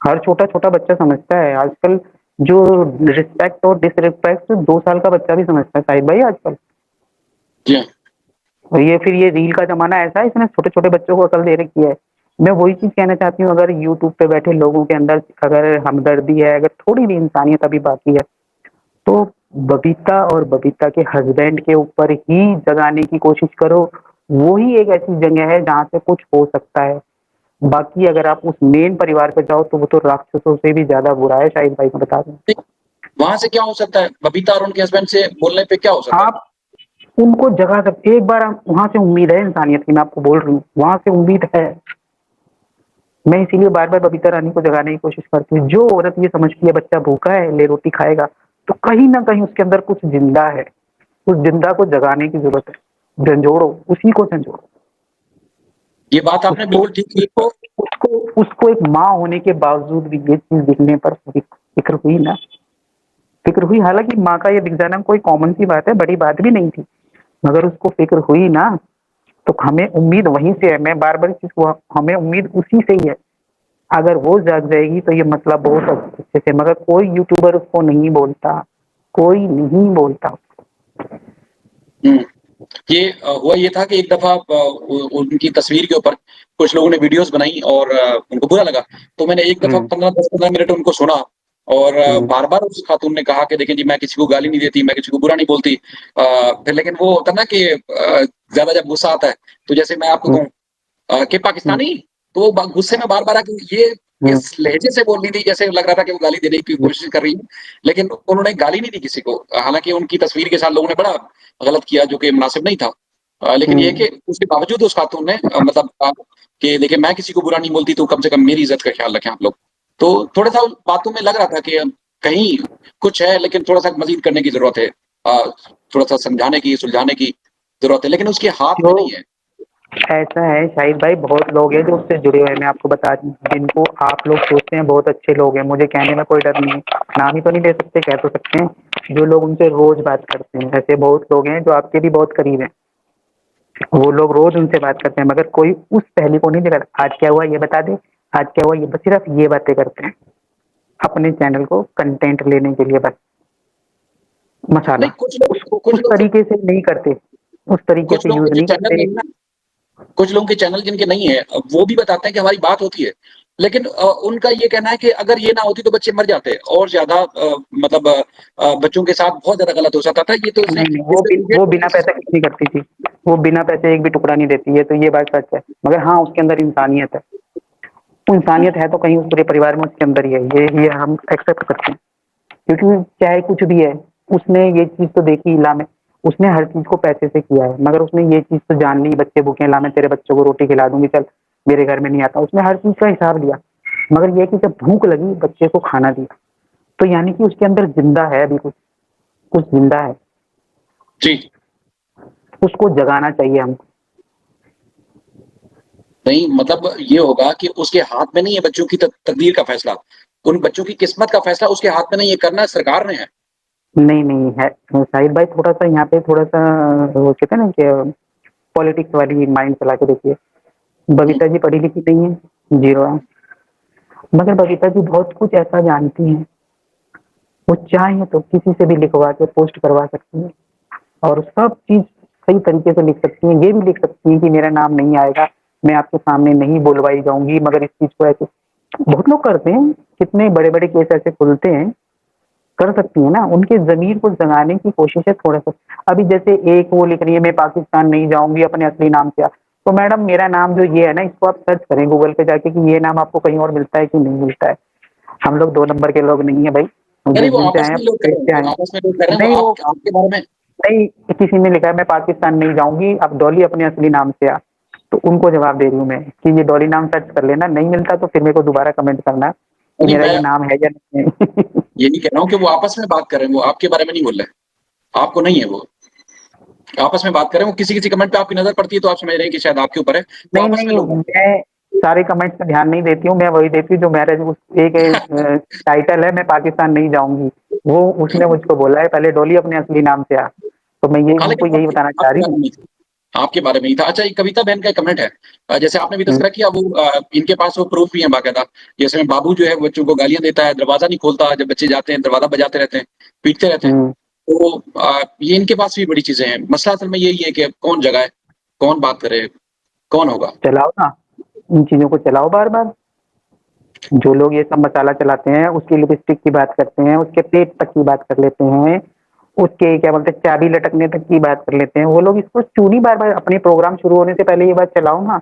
हर छोटा-छोटा बच्चा समझता है आजकल। जो रिस्पेक्ट और डिसरिस्पेक्ट 2 साल का बच्चा भी समझता है साहिब भाई आजकल। जी हाँ। और ये फिर ये रील का ज़माना ऐसा है, इसने छोटे-छोटे बच्चों को अकल दे रखी है। मैं वही चीज़ कहना चाहती हूँ, अगर यूट्यूब पे बैठे लोगों के अंदर अगर हमदर्दी है, अगर थोड़ी भी इंसानियत अभी बाकी है, तो बबीता और बबीता के हस्बैंड के ऊपर ही जगाने की कोशिश करो। वो ही एक ऐसी जगह है जहाँ से कुछ हो सकता है। बाकी अगर आप उस मेन परिवार पे जाओ तो वो तो राक्षसों से भी ज़्यादा बुरा है, शाहिद भाई को बता दूँ। वहाँ से क्या हो सकता है? बबीता और उनके हस्बैंड से बोलने पे क्या हो सकता है? आप उनको जगा सकते, एक बार आप वहाँ से उम्मीद है इंसानियत की, मैं आपको बोल रही हूँ, वहाँ से उम्मीद है। मैं इसीलिए बार-बार बबीता रानी को जगाने की कोशिश करती हूँ। जो औरत ये समझती है बच्चा भूखा है, ले रोटी खाएगा, तो कहीं न कहीं उसके अंदर कुछ ज़िंदा है। उस ज़िंदा को जगाने की ज़रूरत है। झंझोड़ो, उसी को झंझोड़ो। ये बात आपने उसको बिल्कुल ठीक की। उसको उसको उसको एक माँ होने के बावजूद भी ये चीज़ दिखने पर फ़िक्र हुई ना, फ़िक्र हुई। हालाँकि माँ का ये दिख जाना कोई कॉमन सी बात है, बड़ी बात भी नहीं थी। मगर उसको फ़िक्र हुई ना, तो हमें उम्मीद वहीं से है। मैं बार-बार इस चीज़ को हमें उम्मीद उसी से ही है। अगर वो जाग जाएगी तो ये मसला बहुत अच्छे से, मगर कोई यूट्यूबर उसको नहीं बोलता, कोई नहीं बोलता। हुँ। ये हुआ ये था कि एक दफ़ा उनकी तस्वीर के ऊपर कुछ लोगों ने वीडियोज़ बनाई और उनको बुरा लगा। तो मैंने एक दफ़ा हुँ, 10-15 मिनट उनको सुना और हुँ, बार-बार उस खातून ने कहा कि देखिए जी मैं किसी को गाली नहीं देती, मैं किसी को बुरा नहीं बोलती। फिर लेकिन वो होता है ना कि ज़्यादा जब गुस्सा आता है, तो जैसे मैं आपको हुँ, कहूँ कि हुँ, पाकिस्तानी, तो वो गुस्से में बार-बार आके ये हुँ, इस लहज़े से बोल रही थी जैसे लग रहा था कि वो गाली देने की हुँ, कोशिश कर रही है। लेकिन उन्होंने गाली नहीं दी किसी को। हालाँकि उनकी तस्वीर के साथ लोगों ने बड़ा गलत किया जो कि मुनासिब नहीं था। लेकिन ये है हुँ। कि उसके बावजूद उस खातून ने मतलब कहा कि देखिए मैं किसी को बुरा नहीं बोलती तो कम से कम मेरी इज़्ज़त का ख़्याल रखें आप लोग। तो थोड़ा-सा उन बातों में लग रहा था कि कहीं कुछ है लेकिन थोड़ा-सा मज़ीद करने की ज़रूरत है। थोड़ा-सा समझाने की, सुलझाने की ज़रूरत है, लेकिन उसके हाथ में जो नहीं है। ऐसा है शाहिद भाई, बहुत लोग हैं जो उससे जुड़े हुए हैं, मैं आपको बता दूँ, जिनको आप लोग सोचते हैं बहुत अच्छे लोग हैं, मुझे कहने में कोई डर नहीं है, नाम ही तो नहीं ले सकते, कह तो सकते हैं, जो लोग उनसे रोज़ बात करते हैं, ऐसे बहुत लोग हैं जो आपके भी बहुत करीब हैं, वो लोग रोज़ उनसे बात करते हैं, मगर कोई उस पहलू को नहीं दिखाता, आज क्या हुआ ये बता दे, आज क्या हुआ ये, बस सिर्फ ये बातें करते हैं, अपने चैनल को कंटेंट लेने के लिए बस, मसाला, नहीं कुछ लोग उसको कुछ उस लोग तरीके से नहीं करते, उस तरीके कुछ से लोगों यूज़ के जो नहीं चैनल करते। नहीं है ना, कुछ लोगों के चैनल जिनके नहीं है, वो भी बताते हैं कि हमारी बात होती है। लेकिन उनका ये कहना है कि अगर ये ना होती तो बच्चे मर जाते और ज़्यादा मतलब बच्चों के साथ बहुत ज़्यादा गलत हो जाता था। ये तो नहीं, नहीं, इससे वो बिना पैसे कुछ नहीं करती थी। वो बिना पैसे एक भी टुकड़ा नहीं देती है, तो ये बात सच है। मगर हाँ, उसके अंदर इंसानियत है। इंसानियत है तो कहीं उस पूरे परिवार में उसके अंदर ही है। ये हम एक्सेप्ट करते हैं। क्योंकि चाहे कुछ भी है, उसने ये चीज़ तो देखी ला में, उसने हर चीज़ को पैसे से किया है, मगर उसने ये चीज़ तो जान ली, बच्चे भूखे हैं, ला मैं तेरे बच्चों को रोटी खिला दूँगी, चल मेरे घर में नहीं आता। उसने हर चीज़ का हिसाब लिया। मगर ये है कि जब भूख लगी, बच्चे को खाना दिया। तो यानी कि उसके अंदर ज़िंदा है अभी कुछ, कुछ ज़िंदा है। जी। उसको जगाना चाहिए हमको। नहीं मतलब ये होगा कि उसके हाथ में नहीं है बच्चों की तकदीर का फैसला। उन बच्चों की किस्मत का फैसला उसके हाथ में नहीं है, करना सरकार ने है। नहीं, नहीं है। साहिल भाई थोड़ा-सा यहाँ पे थोड़ा-सा वो कहते हैं ना कि पॉलिटिक्स वाली माइंड चला के देखिए। हुँ, बबीता जी पढ़ी लिखी नहीं है, ज़ीरो है। मगर बबीता जी बहुत कुछ ऐसा जानती हैं, वो चाहें तो किसी से भी लिखवा के पोस्ट करवा सकती हैं और सब चीज़ सही तरीके से लिख सकती हैं। ये भी लिख सकती हैं कि मेरा नाम नहीं आएगा, मैं आपके सामने नहीं बुलवाई जाऊँगी, मगर इस चीज़ को ऐसे बहुत लोग करते हैं, कितने बड़े-बड़े केस ऐसे खुलते हैं, कर सकती हैं ना, उनकी ज़मीर को जगाने की कोशिश है थोड़ा-सा। अभी जैसे एक वो लिख रही है मैं पाकिस्तान नहीं जाऊँगी अपने असली नाम से। तो मैडम मेरा नाम जो ये है ना इसको आप सर्च करें गूगल पे जाके कि ये नाम आपको कहीं और मिलता है कि नहीं मिलता है। हम लोग 2 नंबर के लोग नहीं है भाई, हम नहीं जिस वो दिन से आपस आए हैं में लोग कर देश रहे हैं, से वो आए हैं। आपस में लोग कर रहे हैं, वो नहीं वो आपके बारे में नहीं किसी ने लिखा है मैं पाकिस्तान नहीं जाऊँगी, अब डॉली अपने असली नाम से आ। तो उनको जवाब दे रही हूँ मैं कि ये डॉली नाम सर्च कर लेना, नहीं मिलता तो फिर मेरे को दोबारा कमेंट करना कि नहीं मेरा मैं ये नाम है या नहीं है। ये नहीं कह रहा हूँ कि वो आपस में बात कर रहे हैं, वो आपके बारे में नहीं बोल रहे हैं। आपको नहीं है वो। आपस में बात कर रहे हैं, वो किसी-किसी कमेंट पे आपकी नज़र पड़ती है तो आप समझ रहे हैं कि शायद आपके ऊपर है। वो नहीं, आपस में नहीं, लोग मैं सारे कमेंट्स पे ध्यान नहीं देती हूँ, मैं वही देती हूँ जो मैंने उस एक टाइटल है मैं पाकिस्तान नहीं जाऊँगी, वो उसने मुझको बोला है पहले डॉली अपने असली नाम से आ, तो मैं यही हाँ, उनको लेकिन यही बताना चाह आपके रही बारे हूँ। में नहीं थी। आपके बारे में ही था। अच्छा, एक कविता बहन का एक कमेंट है, जैसे आपने भी तज़किरा किया, वो इनके पास वो प्रूफ भी है बाकायदा। जैसे में बाबू जो है बच्चों को गालियाँ देता है, दरवाज़ा नहीं खोलता, जब बच्चे जाते हैं दरवाज़ा बजाते रहते हैं, पीटते रहते हैं। हम्म, तो ये इनके पास भी बड़ी चीज़ें हैं। मसला असल में यही है कि अब कौन जगाए, कौन बात करे, कौन होगा? चलाओ ना, इन चीजों को चलाओ बार बार। जो लोग ये सब मसाला चलाते हैं, उसकी लिपस्टिक की बात करते हैं, उसके पेट तक की बात कर लेते हैं, उसके क्या बोलते हैं चाबी लटकने तक की बात कर लेते हैं, वो लोग इसको क्यों नहीं बार बार अपने प्रोग्राम शुरू होने से पहले ये बात चलाओ ना।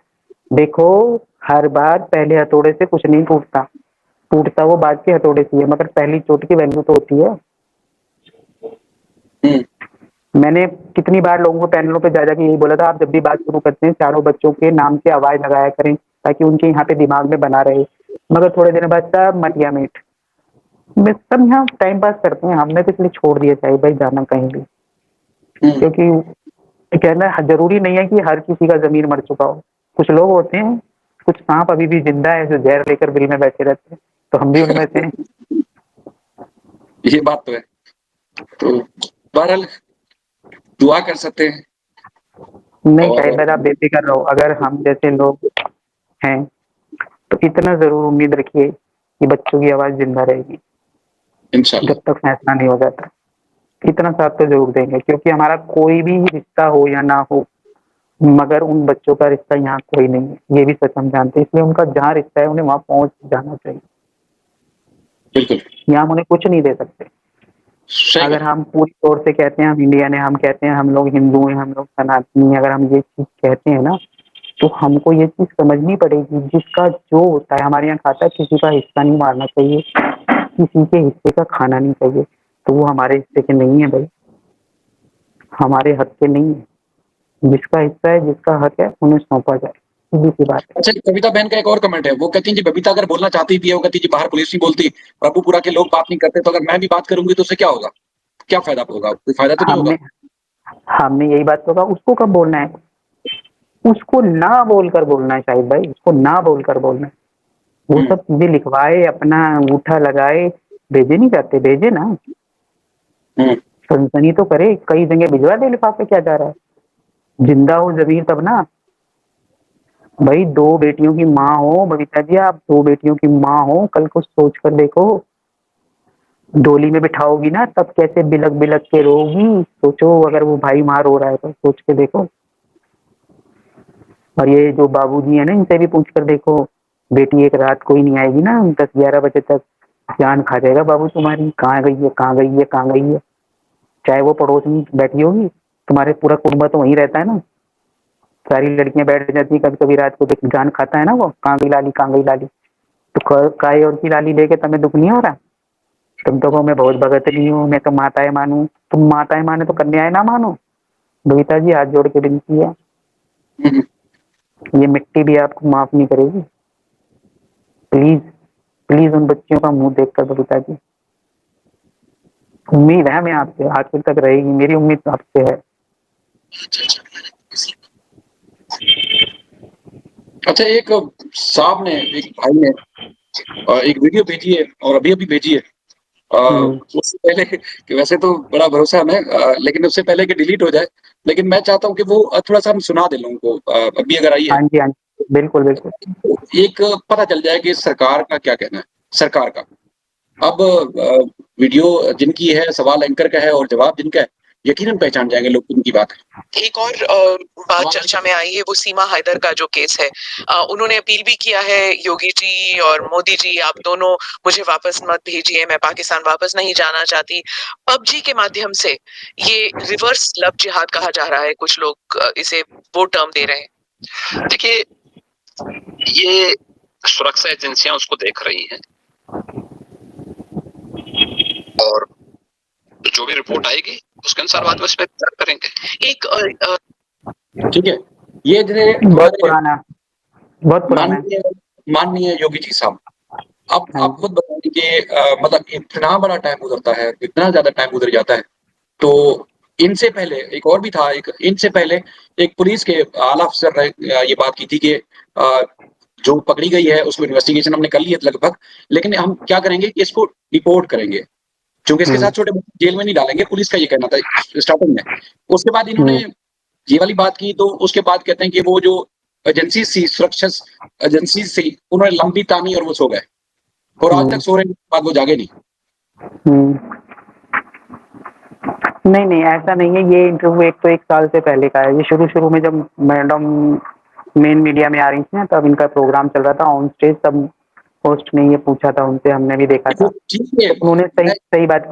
देखो, हर बार पहले हथौड़े से कुछ नहीं टूटता, टूटता वो बाद के हथौड़े से है, मगर पहली चोट की वैल्यू तो होती है। हुँ, मैंने कितनी बार लोगों को पैनलों पे जा जाके यही बोला था, आप जब भी बात शुरू करते हैं चारों बच्चों के नाम से आवाज लगाया करें, ताकि उनके यहाँ पे दिमाग में बना रहे। मगर थोड़े दिन बाद सब मटिया मीट, बस सब यहाँ टाइम पास करते हैं। हमने तो इसलिए छोड़ दिया चाहिए भाई जाना कहीं भी, हुँ, क्योंकि कहना जरूरी नहीं है कि हर किसी का जमीर मर चुका हो। कुछ लोग होते हैं, कुछ सांप अभी भी जिंदा है जो जहर लेकर बिल में बैठे रहते हैं, तो हम भी उनमें से हैं। ये बात तो है। तो बहरहाल दुआ कर सकते हैं नहीं और शायद आप बेफिक्र रहो, अगर हम जैसे लोग हैं तो इतना जरूर उम्मीद रखिए कि बच्चों की आवाज जिंदा रहेगी इंशाल्लाह। जब तक फैसला नहीं हो जाता। इतना साथ तो जरूर देंगे, क्योंकि हमारा कोई भी रिश्ता हो या ना हो, मगर उन बच्चों का रिश्ता यहाँ कोई नहीं है, ये भी सच हम जानते हैं। इसलिए उनका जहाँ रिश्ता है उन्हें वहाँ पहुँच जाना चाहिए। बिल्कुल, यहाँ हम उन्हें कुछ नहीं दे सकते। सही अगर बात। हम पूरी तौर से कहते हैं हम इंडियन है, हम कहते हैं हम लोग हिंदू हैं, हम लोग सनातनी हैं, अगर हम ये चीज कहते हैं ना, तो हमको ये चीज समझनी पड़ेगी, जिसका जो होता है हमारे यहाँ खाता है, किसी का हिस्सा नहीं मारना चाहिए, किसी के हिस्से का खाना नहीं चाहिए। तो वो हमारे हिस्से के नहीं है भाई, हमारे हक के नहीं है। जिसका हिस्सा है, जिसका हक है, उन्हें सौंपा जाए, सीधी सी बात है। अच्छा, कविता बहन का एक और कमेंट है, वो कहती हैं जी बबीता अगर बोलना चाहती भी है, वो कहती है जी बाहर पुलिस नहीं बोलती, प्रभुपुरा के लोग बात नहीं करते, तो अगर मैं भी बात करूँगी तो उससे क्या होगा? क्या फ़ायदा होगा? कोई फ़ायदा तो नहीं होगा? हमने हमने यही बात तो कहा, उसको कब बोलना है? उसको ना बोलकर बोलना है शाहिद भाई, उसको ना बोलकर बोलना है। वो हुँ, सब चीजें लिखवाए, अपना अंगूठा लगाए, भेजे नहीं जाते, भेजे ना, हुँ, सनसनी तो करे, कई जगह भिजवा दे लिफाफे, क्या जा रहा है? जिंदा हो जमीर तब ना भाई। दो बेटियों की माँ हो बबीता जी, आप दो बेटियों की माँ हो, कल को सोच कर देखो, डोली में बिठाओगी ना तब कैसे बिलक बिलक के रोगी। सोचो अगर वो भाई वहां रो रहा है तो सोच के देखो। और ये जो बाबूजी है ना, इनसे भी पूछ कर देखो, बेटी एक रात कोई नहीं आएगी ना 10-11 बजे तक, जान खा जाएगा बाबू तुम्हारी, कहाँ गई है, कहाँ गई है, कहाँ गई है। चाहे वो पड़ोस में बैठी होगी, तुम्हारे पूरा कुटुंब तो वहीं रहता है ना, सारी लड़कियां बैठ जाती है, कभी कभी रात को जान खाता है ना वो, कहाँ गई लाली, कहाँ गई लाली। तो काय और की लाली लेके तुम्हें दुख नहीं हो रहा? तुम तो कहो मैं बहुत भगत नहीं हूँ, मैं तो माताएं मानू। तुम माताएं माने तो कन्याएं ना मानो? बबीता जी हाथ जोड़ के विनती है, हुँ, हुँ। ये मिट्टी भी आपको माफ नहीं करेगी। प्लीज, प्लीज उन बच्चियों का मुंह देखकर बबीता जी, उम्मीद है हमें आपसे, आखिर तक रहेगी, मेरी उम्मीद तो आपसे है। अच्छा, एक साहब ने, एक भाई ने एक वीडियो भेजी है और अभी-अभी भेजी है। हम्म, उससे पहले कि वैसे तो बड़ा भरोसा है हमें, लेकिन उससे पहले कि डिलीट हो जाए, लेकिन मैं चाहता हूँ कि वो थोड़ा-सा हम सुना दें लोगों को, अभी अगर आई है, हाँ जी, हाँ जी, बिल्कुल बिल्कुल। तो एक पता चल जाए कि सरकार का क्या कहना है, सरकार का। अब वीडियो जिनकी है, सवाल एंकर का है और जवाब जिनका है, यकीनन पहचान जाएँगे लोग किनकी बात है। एक और बात चर्चा में आई है, वो सीमा हैदर का जो केस है। उन्होंने अपील भी किया है, योगी जी और मोदी जी आप दोनों मुझे वापस मत भेजिए, मैं पाकिस्तान वापस नहीं जाना चाहती। पबजी के माध्यम से ये रिवर्स लव जिहाद कहा जा रहा है, कुछ लोग इसे वो टर्म दे रहे हैं। देखिए, ये सुरक्षा एजेंसियां उसको देख रही हैं और जो भी रिपोर्ट आएगी उसके अनुसार बाद में इस पे विचार करेंगे। एक ठीक है? ये जो बहुत हमारे पुराना, बहुत पुराना है। माननीय माननीय योगी जी साहब, अब हाँ आप जी, खुद बताइए कि मतलब इतना बड़ा टाइम गुज़रता है, इतना ज़्यादा टाइम गुज़र जाता है, तो इनसे पहले एक और भी था, एक इनसे पहले एक पुलिस के आला अफ़सर ने ये बात की थी कि जो पकड़ी गई है उसको इन्वेस्टिगेशन हमने कर ली है लगभग, लेकिन हम क्या करेंगे कि इसको डिपोर्ट करेंगे। चूँकि इसके साथ छोटे बच्चे जेल में नहीं डालेंगे, पुलिस का ये कहना था स्टार्टिंग में। उसके बाद इन्होंने हम्म, ये वाली बात की तो उसके बाद कहते हैं कि वो जो एजेंसी सी सुरक्षा एजेंसी से उन्होंने लंबी तानी और वो सो गए और आज तक सो रहे हैं, बाद वो जागे नहीं। नहीं नहीं ऐसा नहीं है, ये इंटरव्यू एक साल से पहले का है। ये शुरू में जब मैडम मेन मीडिया में आ रही थी ना, तब इनका प्रोग्राम चल रहा था ऑन स्टेज, तब होस्ट ने ये पूछा था उनसे, हमने भी देखा था, ठीक है उन्होंने सही बात